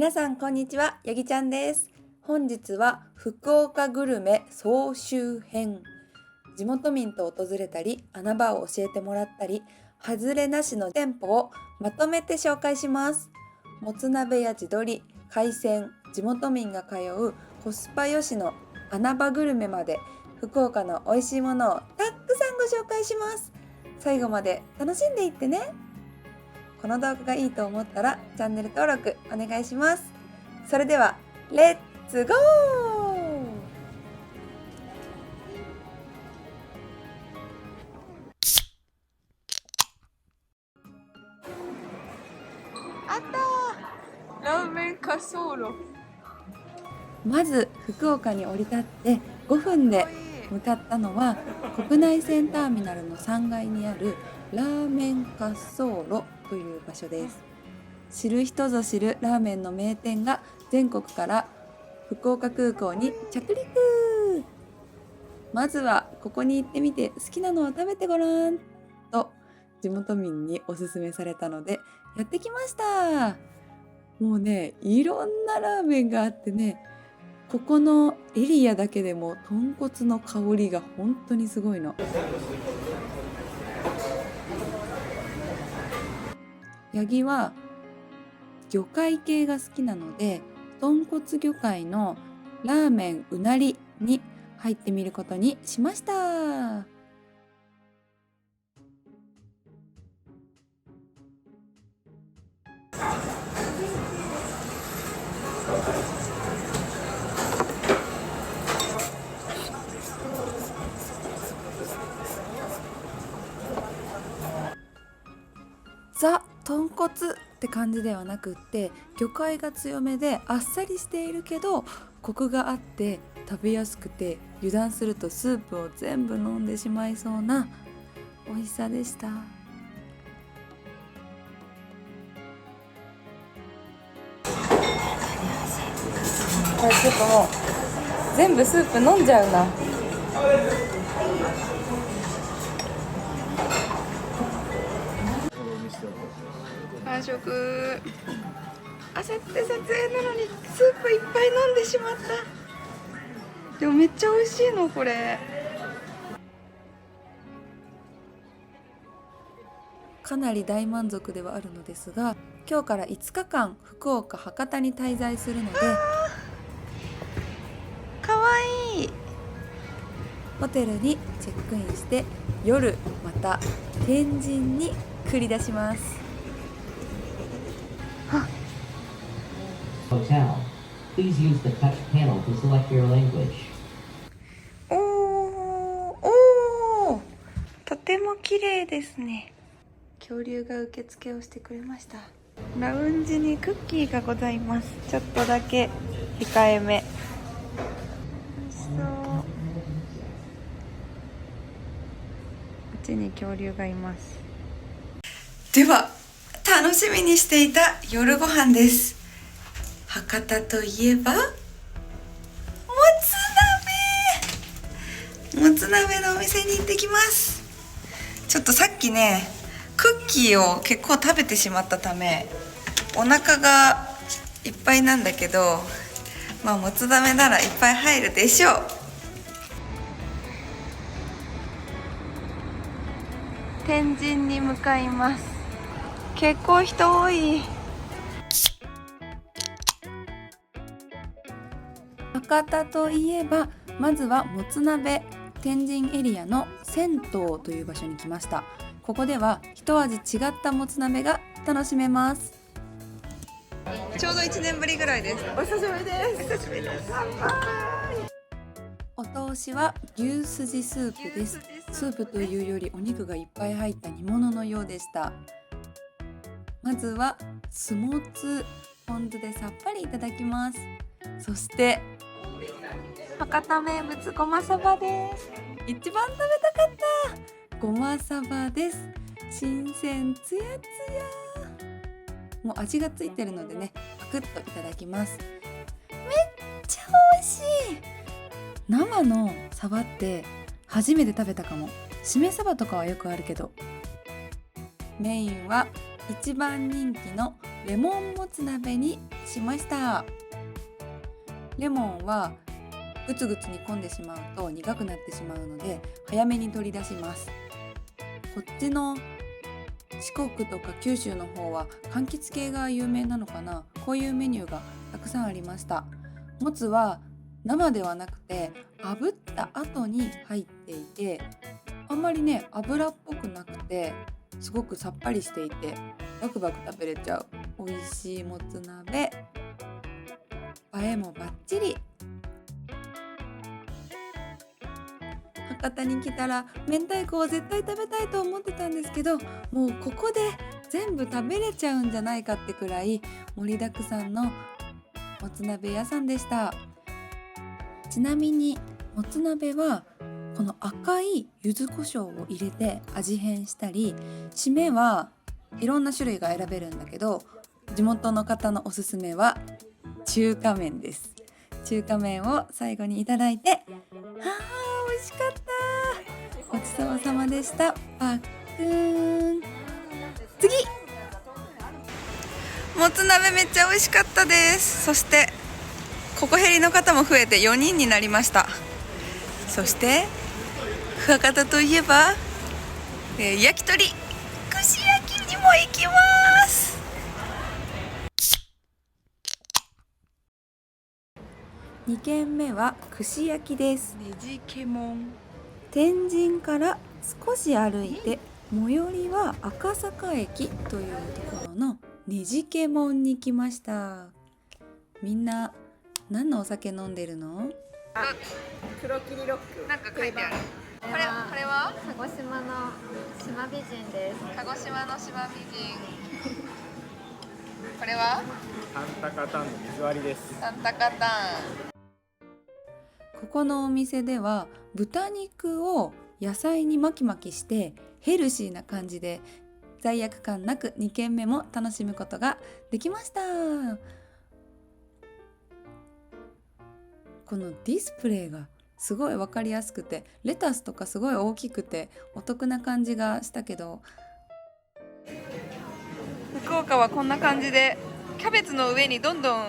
皆さんこんにちは、ヤギちゃんです。本日は福岡グルメ総集編。地元民と訪れたり、穴場を教えてもらったり、外れなしの店舗をまとめて紹介します。もつ鍋や地鶏、海鮮、地元民が通うコスパよしの穴場グルメまで、福岡の美味しいものをたくさんご紹介します。最後まで楽しんでいってね。この動画がいいと思ったらチャンネル登録お願いします。それではレッツゴー。あったラーメン滑走路。まず福岡に降り立って5分で向かったのは国内線ターミナルの3階にあるラーメン滑走路という場所です。知る人ぞ知るラーメンの名店が全国から福岡空港に着陸。まずはここに行ってみて好きなのを食べてごらんと地元民におすすめされたのでやってきました。もうね、いろんなラーメンがあってね、ここのエリアだけでも豚骨の香りが本当にすごいの。ヤギは魚介系が好きなので、豚骨魚介のラーメンうなりに入ってみることにしました。ザ・豚骨って感じではなくって、魚介が強めであっさりしているけどコクがあって食べやすくて、油断するとスープを全部飲んでしまいそうな美味しさでした。これちょっともう全部スープ飲んじゃうな。完食。焦って撮影なのにスープいっぱい飲んでしまった。でもめっちゃ美味しいのこれ。かなり大満足ではあるのですが、今日から5日間福岡博多に滞在するので、かわいい。ホテルにチェックインして夜また天神に繰り出します。Hotel. Please use the touch panel to select your language. おー、とても綺麗ですね。恐竜が受付をしてくれました。ラウンジにクッキーがございます。ちょっとだけ控えめ。美味しそう。こっちに恐竜がいます。では楽しみにしていた夜ご飯です。博多といえばもつ鍋のお店に行ってきます。ちょっとさっきね、クッキーを結構食べてしまったためお腹がいっぱいなんだけど、まあもつ鍋ならいっぱい入るでしょう。天神に向かいます。結構人多い。博多といえばまずはもつ鍋。天神エリアの銭湯という場所に来ました。ここでは一味違ったもつ鍋が楽しめます。ちょうど1年ぶりぐらいです。お久しぶりです。お通しは牛すじスープです。スープというよりお肉がいっぱい入った煮物のようでした。まずは酢もつポン酢でさっぱりいただきます。そして博多名物ごまさばです。一番食べたかったごまさばです。新鮮つやつや。もう味がついてるのでね、パクッといただきます。めっちゃ美味しい。生のサバって初めて食べたかも。しめサバとかはよくあるけど。メインは一番人気のレモンもつ鍋にしました。レモンはぐつぐつ煮込んでしまうと苦くなってしまうので早めに取り出します。こっちの四国とか九州の方は柑橘系が有名なのかな。こういうメニューがたくさんありました。もつは生ではなくて炙った後に入っていて、あんまりね油っぽくなくてすごくさっぱりしていてバクバク食べれちゃう美味しいもつ鍋。映えもバッチリ。博多に来たら明太子を絶対食べたいと思ってたんですけど、もうここで全部食べれちゃうんじゃないかってくらい盛りだくさんのもつ鍋屋さんでした。ちなみにもつ鍋はこの赤い柚子胡椒を入れて味変したり、締めはいろんな種類が選べるんだけど、地元の方のおすすめは中華麺です。中華麺を最後にいただいて、美味しかった。ごちそうさまでした。パックン。次、もつ鍋めっちゃ美味しかったです。そしてここ減りの方も増えて4人になりました。そして博多といえば、焼き鳥、串焼きにも行きます。2軒目は串焼きです。ねじけもん。天神から少し歩いて最寄りは赤坂駅というところのねじけもんに来ました。みんな何のお酒飲んでるの？黒霧ロック。なんか書いてある。これは鹿児島の島美人です。鹿児島の島美人。これはタンタカタンの水割りです。タンタカタン。ここのお店では豚肉を野菜に巻き巻きしてヘルシーな感じで罪悪感なく2軒目も楽しむことができました。このディスプレイがすごい分かりやすくて、レタスとかすごい大きくてお得な感じがしたけど、福岡はこんな感じでキャベツの上にどんどん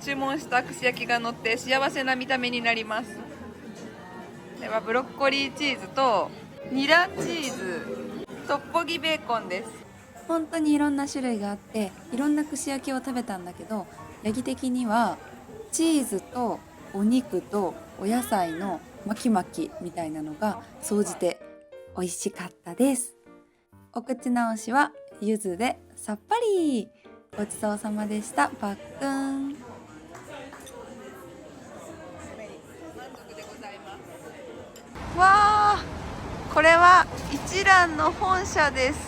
注文した串焼きが乗って幸せな見た目になります。ではブロッコリーチーズとニラチーズ、トッポギベーコンです。本当にいろんな種類があっていろんな串焼きを食べたんだけど、ヤギ的にはチーズとお肉とお野菜の巻き巻きみたいなのが総じて美味しかったです。お口直しは柚子でさっぱり。ごちそうさまでした。パックン。わあ、これは一蘭の本社です。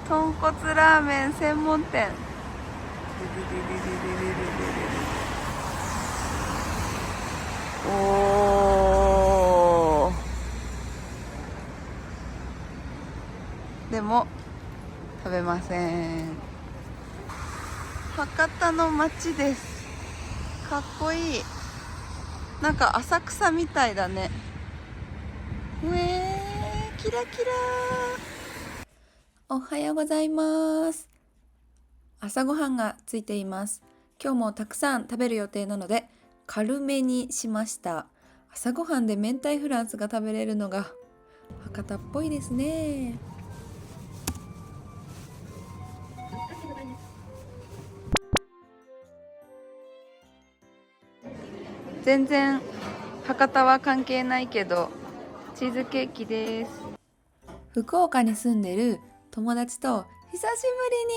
豚骨ラーメン専門店。おー。でも食べません。博多の街です。かっこいい。なんか浅草みたいだね。キラキラ。おはようございます。朝ごはんがついています。今日もたくさん食べる予定なので軽めにしました。朝ごはんで明太フランスが食べれるのが博多っぽいですね。全然博多は関係ないけどチーズケーキです。福岡に住んでる友達と久しぶり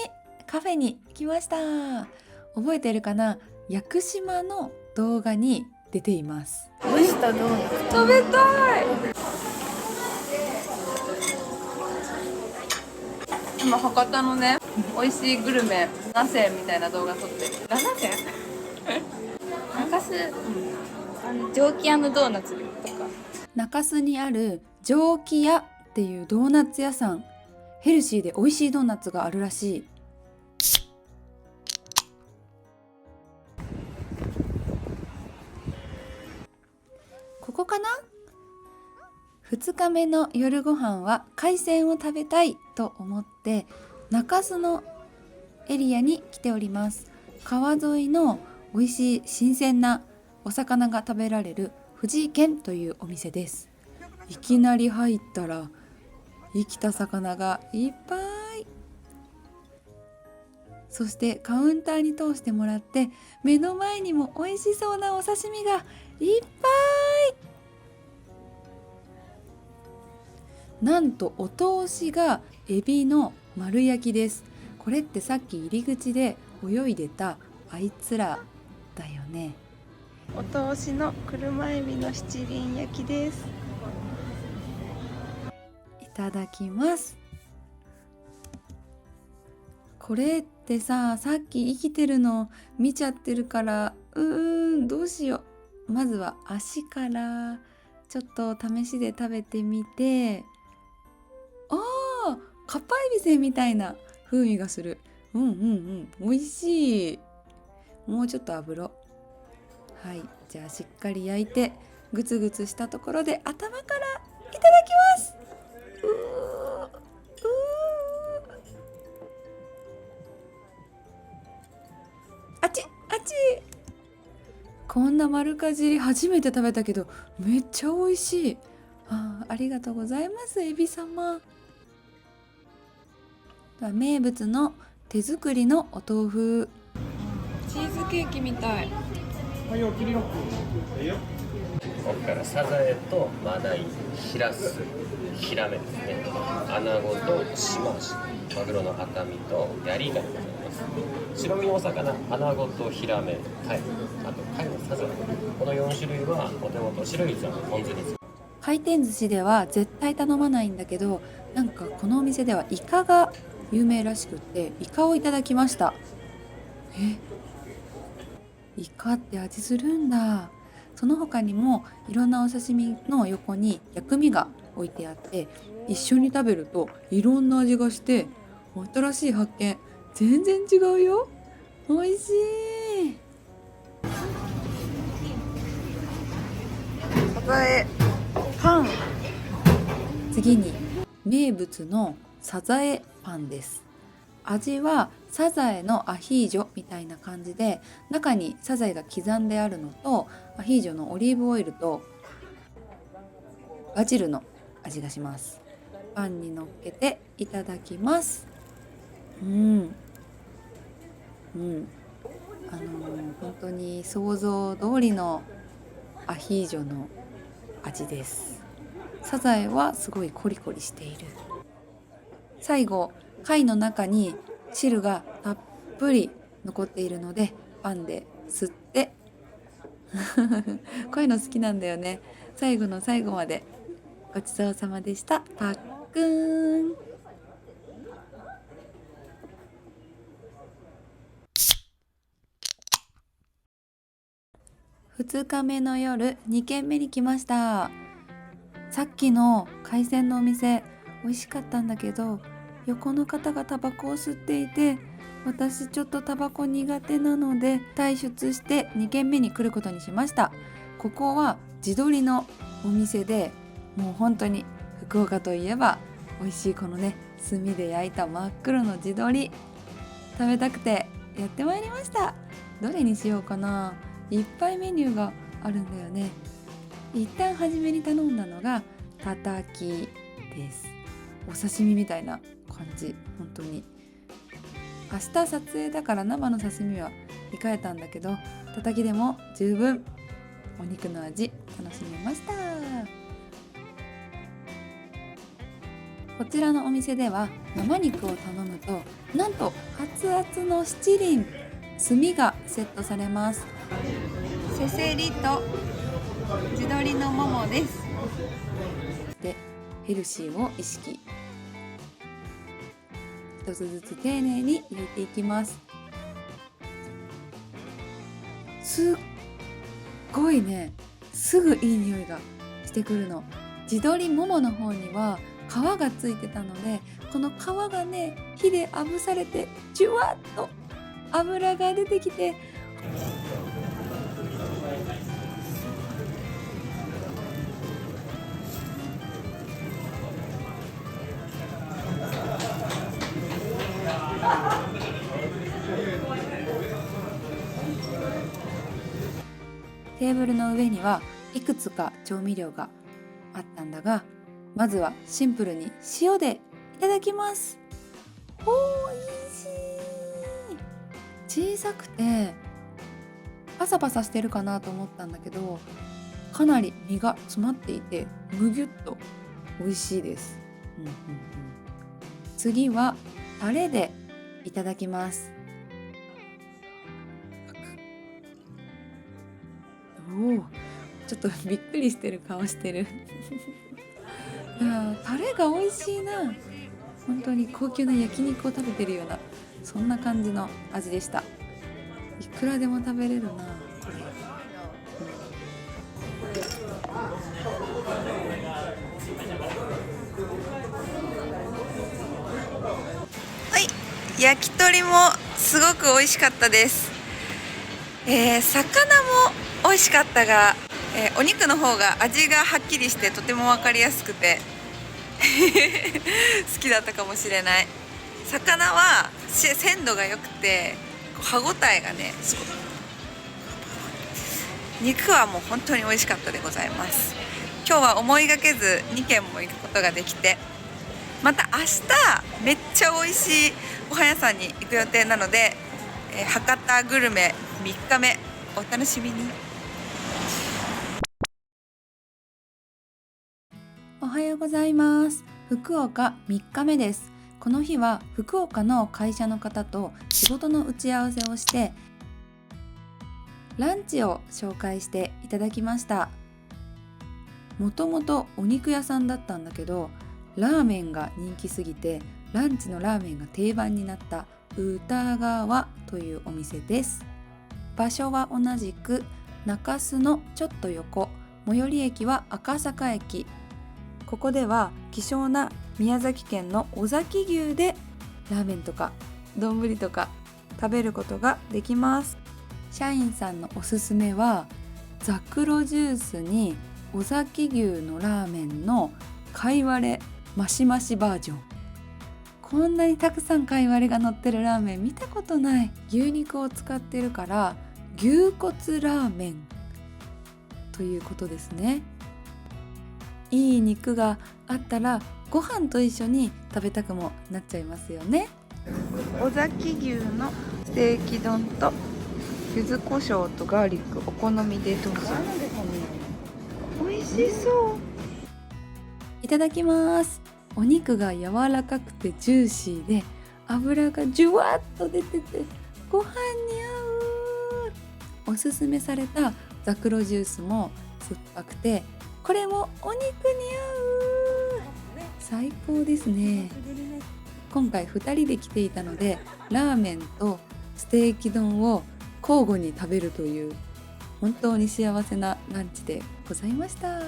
にカフェに来ました。覚えてるかな？屋久島の動画に出ています。蒸したドーナツ。食べたい。今博多のね美味しいグルメ7選みたいな動画撮ってる。7選中洲、蒸気屋のドーナツとか。中洲にある蒸気屋っていうドーナツ屋さん、ヘルシーで美味しいドーナツがあるらしい。ここかな？2日目の夜ご飯は海鮮を食べたいと思って中洲のエリアに来ております。川沿いの美味しい新鮮なお魚が食べられる藤井軒というお店です。いきなり入ったら生きた魚がいっぱい。そしてカウンターに通してもらって、目の前にも美味しそうなお刺身がいっぱい。なんとお通しがエビの丸焼きです。これってさっき入り口で泳いでたあいつらだよね。お通しの車エビの七輪焼きです。いただきます。これってさっき生きてるの見ちゃってるから、どうしよう。まずは足からちょっと試しで食べてみて、かっぱえびせんみたいな風味がする。美味しい。もうちょっと油。はい、じゃあしっかり焼いてグツグツしたところで頭からいただきます。あちこんな丸かじり初めて食べたけどめっちゃ美味しい。ありがとうございます、エビ様。名物の手作りのお豆腐。チーズケーキみたい。ここからサザエとマダイ、ヒラス、ヒラメですね。アナゴとシマアジ、マグロの赤身とヤリイカでございます。白身のお魚、アナゴとヒラメ、タイ、あと貝のサザエ。この4種類はお手元白い器のポン酢につけ。回転寿司では絶対頼まないんだけど、なんかこのお店ではイカが有名らしくって、イカをいただきました。イカって味するんだ。その他にもいろんなお刺身の横に薬味が置いてあって、一緒に食べるといろんな味がして新しい発見。全然違うよ。美味しい。サザエパン。次に名物のサザエパンです。味はサザエのアヒージョみたいな感じで、中にサザエが刻んであるのと、アヒージョのオリーブオイルとバジルの味がします。パンに乗っけていただきます。本当に想像通りのアヒージョの味です。サザエはすごいコリコリしている。最後、貝の中に汁がたっぷり残っているのでパンで吸ってこういうの好きなんだよね。最後の最後までごちそうさまでした。パックーン。2日目の夜、2軒目に来ました。さっきの海鮮のお店美味しかったんだけど、横の方がタバコを吸っていて、私ちょっとタバコ苦手なので退出して2軒目に来ることにしました。ここは地鶏のお店で、もう本当に福岡といえば美味しいこのね、炭で焼いた真っ黒の地鶏食べたくてやってまいりました。どれにしようかな。いっぱいメニューがあるんだよね。一旦初めに頼んだのがたたきです。お刺身みたいな感じ。本当に明日撮影だから生の刺身は控えたんだけど、たたきでも十分お肉の味楽しめました。こちらのお店では生肉を頼むと、なんと熱々の七輪炭がセットされます。せせりと地鶏のももです。でヘルシーを意識、一つずつ丁寧に入れていきます。すっごいね、すぐいい匂いがしてくるの。地鶏ももの方には皮がついてたので、この皮がね、火であぶされてジュワッと油が出てきて、テーブルの上にはいくつか調味料があったんだが、まずはシンプルに塩でいただきます。おいしい。小さくてパサパサしてるかなと思ったんだけど、かなり身が詰まっていてむぎゅっと美味しいです。次はタレでいただきます。おお、ちょっとびっくりしてる顔してるタレが美味しいな。本当に高級な焼肉を食べてるような、そんな感じの味でした。いくらでも食べれるな。はい、焼き鳥もすごく美味しかったです。魚も美味しかったが、お肉の方が味がはっきりしてとても分かりやすくて好きだったかもしれない。魚は鮮度が良くて歯ごたえがね、すごく、肉はもう本当に美味しかったでございます。今日は思いがけず2軒も行くことができて、また明日めっちゃ美味しいご飯屋さんに行く予定なので、博多グルメ3日目お楽しみに。おはようございます。福岡3日目です。この日は福岡の会社の方と仕事の打ち合わせをしてランチを紹介していただきました。もともとお肉屋さんだったんだけど、ラーメンが人気すぎてランチのラーメンが定番になった歌川というお店です。場所は同じく中洲のちょっと横、最寄り駅は赤坂駅。ここでは希少な宮崎県の尾崎牛でラーメンとか丼とか食べることができます。社員さんのおすすめはザクロジュースに尾崎牛のラーメンの貝割れマシマシバージョン。こんなにたくさん貝割れが乗ってるラーメン見たことない。牛肉を使ってるから牛骨ラーメンということですね。いい肉があったらご飯と一緒に食べたくもなっちゃいますよね。尾崎牛のステーキ丼と柚子胡椒とガーリックお好みでどうぞ。美味しそう。いただきます。お肉が柔らかくてジューシーで脂がジュワッと出ててご飯に合う。おすすめされたザクロジュースも酸っぱくてこれもお肉に合う。最高ですね。今回2人で来ていたのでラーメンとステーキ丼を交互に食べるという本当に幸せなランチでございました。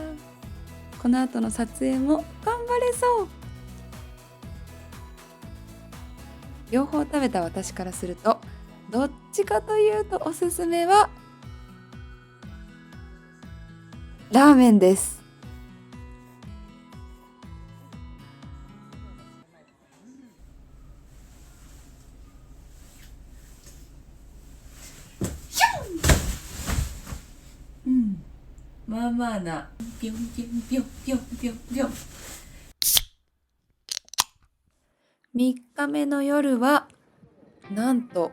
この後の撮影も頑張れそう。両方食べた私からするとどっちかというとおすすめはラーメンです。まあまあなピョンピョンピョンピョンピョンピョン。3日目の夜はなんと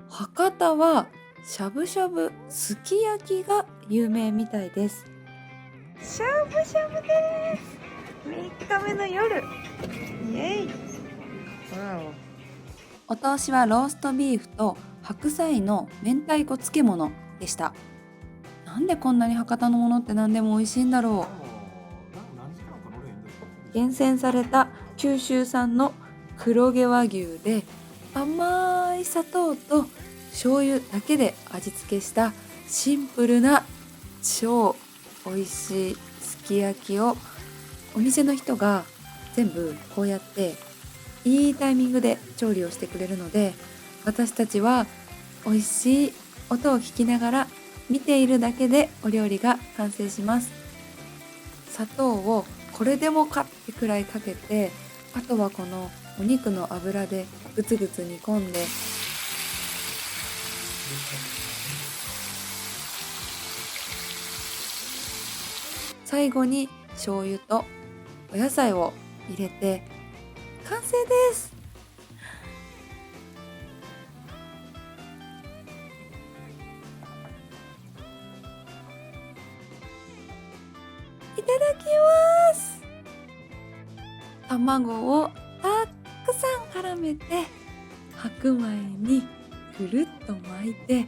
博多はしゃぶしゃぶすき焼きが有名みたいです。しゃぶしゃぶです。3日目の夜イエイ。お通しはローストビーフと白菜の明太子漬物でした。なんでこんなに博多のものって何でも美味しいんだろう。厳選された九州産の黒毛和牛で甘い砂糖と醤油だけで味付けしたシンプルな超美味しいすき焼きをお店の人が全部こうやっていいタイミングで調理をしてくれるので、私たちは美味しい音を聞きながら見ているだけでお料理が完成します。砂糖をこれでもかってくらいかけて、あとはこのお肉の脂でグツグツ煮込んで最後に醤油とお野菜を入れて完成です。いただきます。卵をたくさん絡めて白米にぐるっと巻いて、も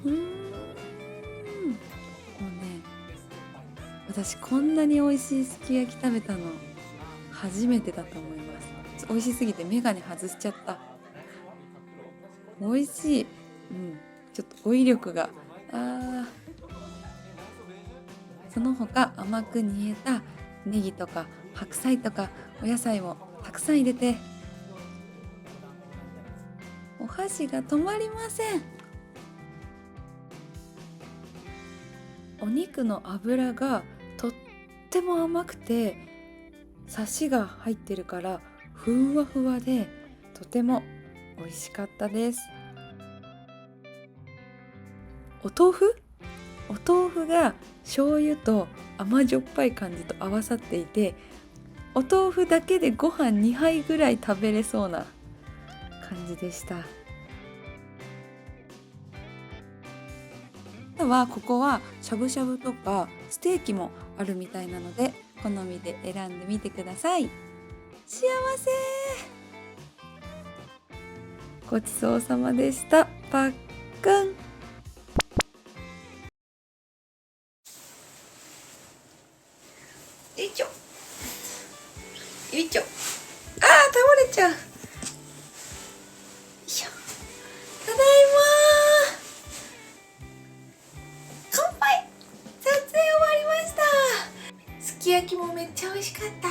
うね、私こんなに美味しいすき焼き食べたの初めてだと思います。美味しすぎてメガネ外しちゃった。美味しい。ちょっと語彙力がその他甘く煮えたネギとか白菜とかお野菜もたくさん入れて、お箸が止まりません。お肉の脂がとっても甘くて、サシが入ってるからふわふわでとても美味しかったです。お豆腐が醤油と甘じょっぱい感じと合わさっていて、お豆腐だけでご飯2杯ぐらい食べれそうな感じでした。あとはここはしゃぶしゃぶとかステーキもあるみたいなので、好みで選んでみてください。幸せ。ごちそうさまでした。パックン。よいしょ。よいしょ。倒れちゃう。よいしょ。ただいま。乾杯。撮影終わりました。すき焼きもめっちゃ美味しかった。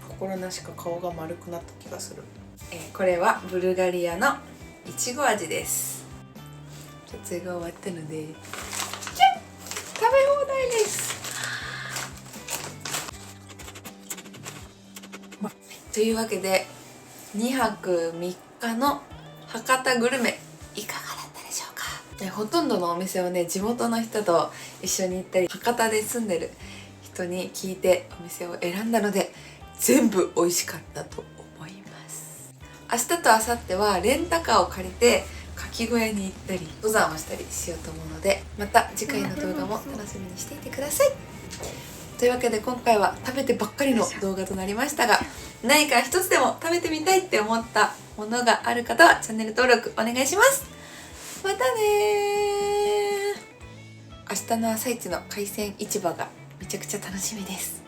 心なしか顔が丸くなった気がする。これはブルガリアのいちご味です。撮影が終わったので食べ放題です。というわけで2泊3日の博多グルメいかがだったでしょうか。ほとんどのお店をね、地元の人と一緒に行ったり、博多で住んでる人に聞いてお店を選んだので、全部美味しかったと思います。明日と明後日はレンタカーを借りてかき小屋に行ったり登山をしたりしようと思うので、また次回の動画も楽しみにしていてください。というわけで今回は食べてばっかりの動画となりましたが、何か一つでも食べてみたいって思ったものがある方はチャンネル登録お願いします。またねー。明日の朝一の海鮮市場がめちゃくちゃ楽しみです。